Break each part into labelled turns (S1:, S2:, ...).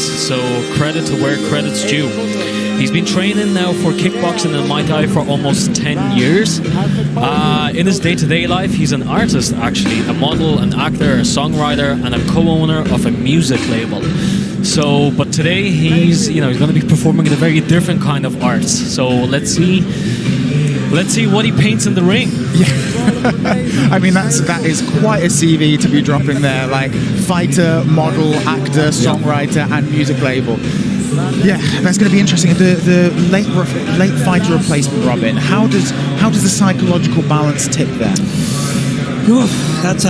S1: so credit to where credit's due. He's been training now for kickboxing and Muay Thai for almost 10 years. In his day-to-day life, he's an artist, actually, a model, an actor, a songwriter, and a co-owner of a music label. So, but today he's going to be performing in a very different kind of arts. So let's see what he paints in the ring.
S2: Yeah. I mean, that is quite a CV to be dropping there, like fighter, model, actor, songwriter, and music label. Yeah, that's going to be interesting. The late fighter replacement, Robin. How does the psychological balance tip there?
S3: Ooh, that's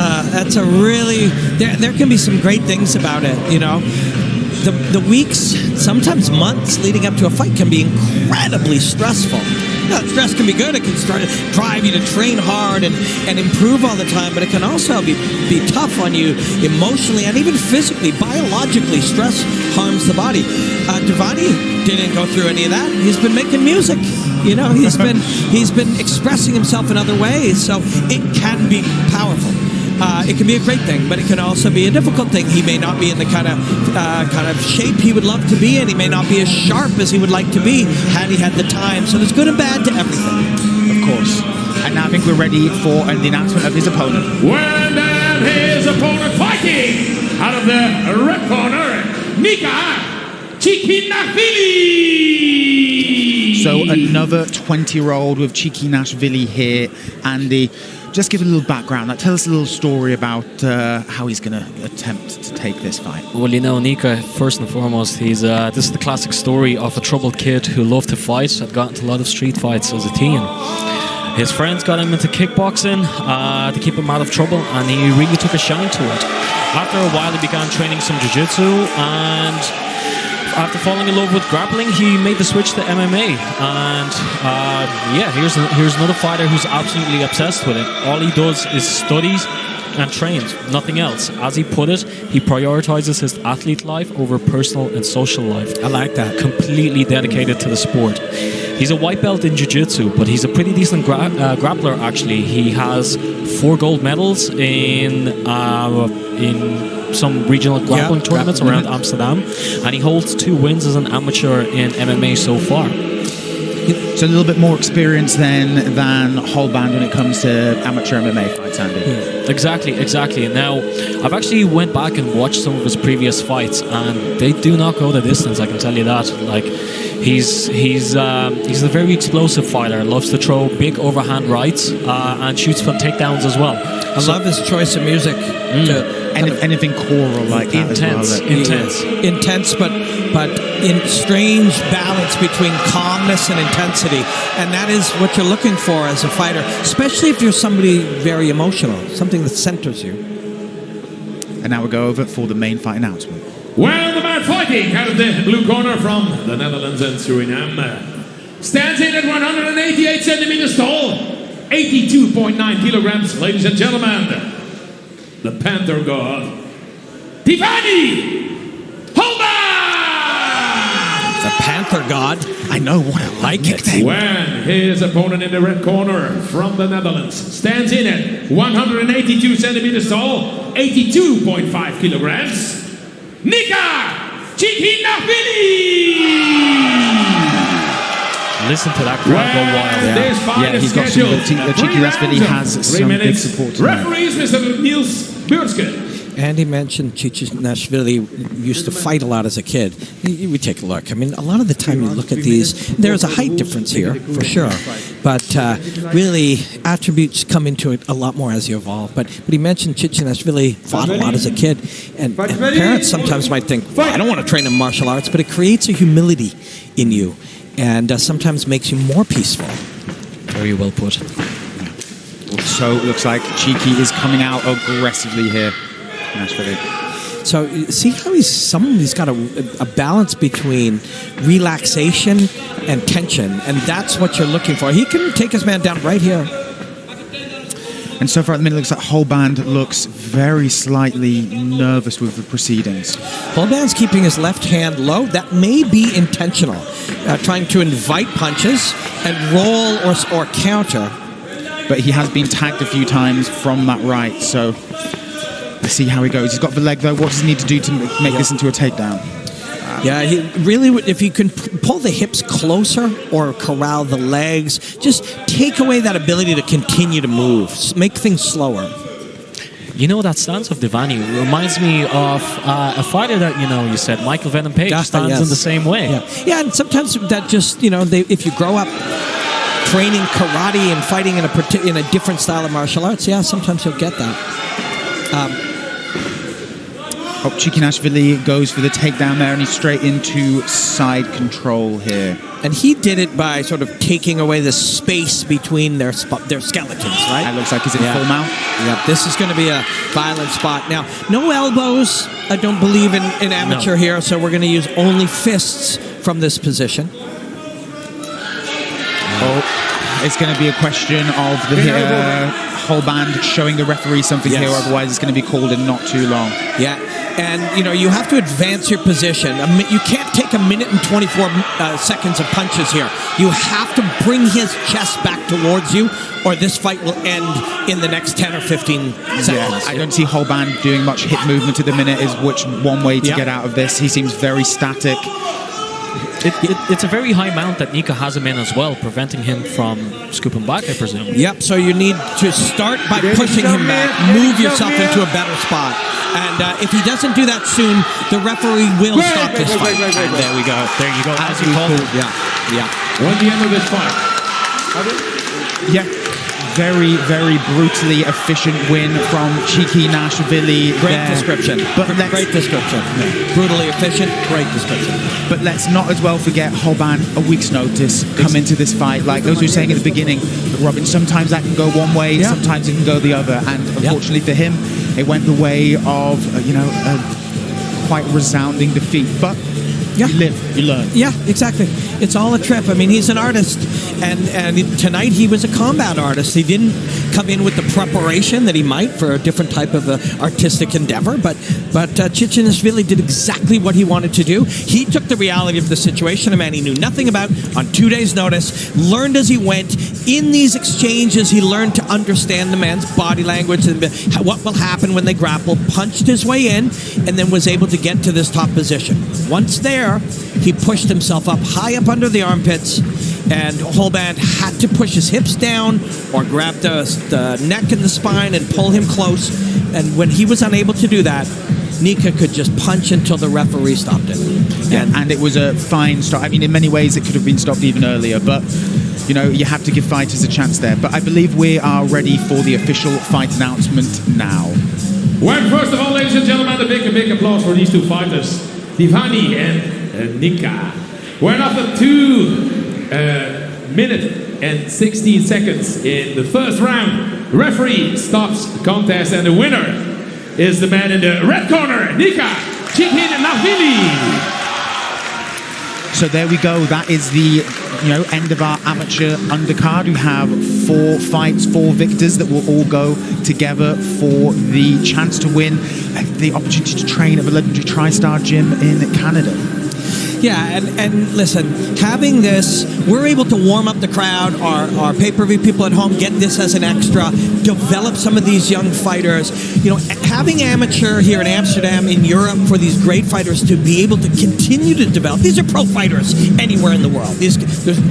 S3: a really there can be some great things about it. The weeks, sometimes months leading up to a fight can be incredibly stressful. Stress can be good. It can drive you to train hard and improve all the time, but it can also be tough on you emotionally and even physically. Biologically, stress harms the body. Devani didn't go through any of that. He's been making music. He's been expressing himself in other ways, so it can be powerful. It can be a great thing, but it can also be a difficult thing. He may not be in the kind of shape he would love to be in. He may not be as sharp as he would like to be had he had the time. So there's good and bad to everything.
S2: Of course. And now I think we're ready for the announcement of his opponent.
S4: Well, then his opponent fighting out of the red corner, Nika Chikinashvili.
S2: So another 20-year-old with Chikinashvili here, Andy. Just give a little background. Tell us a little story about how he's going to attempt to take this fight.
S1: Well, Nika, first and foremost, this is the classic story of a troubled kid who loved to fight, had got into a lot of street fights as a teen. His friends got him into kickboxing to keep him out of trouble, and he really took a shine to it. After a while, he began training some jiu-jitsu, and after falling in love with grappling, he made the switch to MMA. And here's another fighter who's absolutely obsessed with it. All he does is studies and trains, nothing else. As he put it, he prioritizes his athlete life over personal and social life.
S3: I like that.
S1: Completely dedicated to the sport. He's a white belt in jiu-jitsu, but he's a pretty decent grappler, actually. He has 4 gold medals in some regional grappling tournaments around Amsterdam, and he holds 2 wins as an amateur in MMA so far.
S2: So a little bit more experience than Holband when it comes to amateur MMA fights, Andy.
S1: Yeah. Exactly. Now, I've actually went back and watched some of his previous fights, and they do not go the distance, I can tell you that. Like, he's a very explosive fighter, loves to throw big overhand rights, and shoots for takedowns as well.
S3: I love his choice of music.
S2: Anything choral like that
S1: intense,
S3: intense, but in strange balance between calmness and intensity, and that is what you're looking for as a fighter, especially if you're somebody very emotional, something that centers you.
S2: And now we go over for the main fight announcement.
S4: Well, the man fighting out of the blue corner from the Netherlands and Suriname stands in at 188 centimeters tall, 82.9 kilograms, ladies and gentlemen, the Panther God, Devani Holband!
S3: The Panther God?
S2: I know what I like it.
S4: When his opponent in the red corner from the Netherlands stands in at 182 centimeters tall, 82.5 kilograms, Nika Chikinashvili!
S1: Listen to that crowd go wild.
S2: He's got some good Chikinashvili has some big support tonight.
S4: Referees, Mr. Niels Buurske.
S3: Andy mentioned Chikinashvili used to fight a lot as a kid. We take a look. I mean, a lot of the time you look at these, there's a height difference here, for sure. But really, attributes come into it a lot more as you evolve. But he mentioned Chikinashvili fought a lot as a kid. And parents sometimes might think, well, I don't want to train in martial arts, but it creates a humility in you and sometimes makes you more peaceful.
S1: Very well put.
S2: So it looks like Chiki is coming out aggressively here.
S3: So see how he's got a balance between relaxation and tension, and that's what you're looking for. He can take his man down right here.
S2: And so far at the minute, it looks like Holband looks very slightly nervous with the proceedings.
S3: Holband's keeping his left hand low. That may be intentional, trying to invite punches and roll or counter.
S2: But he has been tagged a few times from that right, so let's see how he goes. He's got the leg, though. What does he need to do to make this into a takedown? that.
S3: Yeah, he really, if you can pull the hips closer or corral the legs, just take away that ability to continue to move, make things slower.
S1: You know, that stance of Devani reminds me of a fighter that, you said, Michael Venom Page, stands in the same way.
S3: Yeah, and sometimes that just, if you grow up training karate and fighting in a different style of martial arts, sometimes you'll get that.
S2: Chikinashvili goes for the takedown there, and he's straight into side control here.
S3: And he did it by sort of taking away the space between their skeletons, right?
S2: That looks like he's in full mount.
S3: Yep, this is going to be a violent spot. Now, no elbows, I don't believe in amateur here, so we're going to use only fists from this position.
S2: It's going to be a question of the whole band showing the referee something here, otherwise it's going to be called in not too long.
S3: Yeah, and you have to advance your position. You can't take a minute and 24 seconds of punches here. You have to bring his chest back towards you, or this fight will end in the next 10 or 15 seconds.
S2: Yeah, I don't see Holband doing much hip movement at the minute, is one way to get out of this. He seems very static.
S1: It's a very high mount that Nика has him in as well, preventing him from scooping back, I presume.
S3: Yep, so you need to start by pushing him back, move yourself into a better spot. And if he doesn't do that soon, the referee will stop this fight.
S1: And there we go. There you go. As you called it.
S3: Yeah.
S4: What's the end of this fight?
S2: Yeah. Very, very brutally efficient win from Chikinashvili.
S3: Great description. Great description. Brutally efficient, great description.
S2: But let's not as well forget Holban, a week's notice, come into this fight. Like those who were saying at the beginning, Robin, sometimes that can go one way, sometimes it can go the other. And unfortunately for him, it went the way of, a quite resounding defeat. But you live, you learn.
S3: Yeah, exactly. It's all a trip. I mean, he's an artist, and tonight he was a combat artist. He didn't come in with the preparation that he might for a different type of artistic endeavor, but Chikinashvili did exactly what he wanted to do. He took the reality of the situation, a man he knew nothing about, on 2 days' notice, learned as he went. In these exchanges, he learned to understand the man's body language and what will happen when they grapple, punched his way in, and then was able to get to this top position. Once there, he pushed himself up high up under the armpits, and Holband had to push his hips down or grab the neck and the spine and pull him close. And when he was unable to do that, Nика could just punch until the referee stopped it.
S2: And it was a fine stop. I mean, in many ways, it could have been stopped even earlier, but you have to give fighters a chance there. But I believe we are ready for the official fight announcement now.
S4: Well, first of all, ladies and gentlemen, a big applause for these two fighters, Devani and Nika. Well, after 2 minutes and 16 seconds in the first round, the referee stops the contest, and the winner is the man in the red corner, Nika Chikinashvili.
S2: So there we go. That is the end of our amateur undercard. We have 4 fights, 4 victors that will all go together for the chance to win the opportunity to train at the legendary TriStar gym in Canada.
S3: Yeah, and listen, having this, we're able to warm up the crowd. Our pay-per-view people at home get this as an extra, develop some of these young fighters. Having amateur here in Amsterdam, in Europe, for these great fighters to be able to continue to develop. These are pro fighters anywhere in the world. There's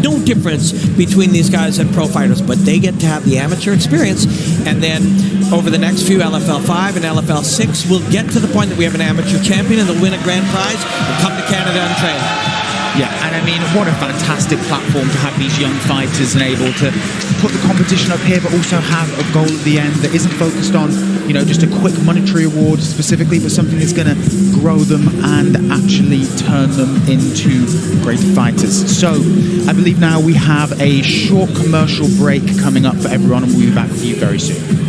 S3: no difference between these guys and pro fighters, but they get to have the amateur experience. And then over the next few LFL 5 and LFL 6, we'll get to the point that we have an amateur champion and they'll win a grand prize and come to Canada and train.
S2: Yeah, and I mean, what a fantastic platform to have these young fighters and able to put the competition up here, but also have a goal at the end that isn't focused on, just a quick monetary award specifically, but something that's going to grow them and actually turn them into great fighters. So, I believe now we have a short commercial break coming up for everyone, and we'll be back with you very soon.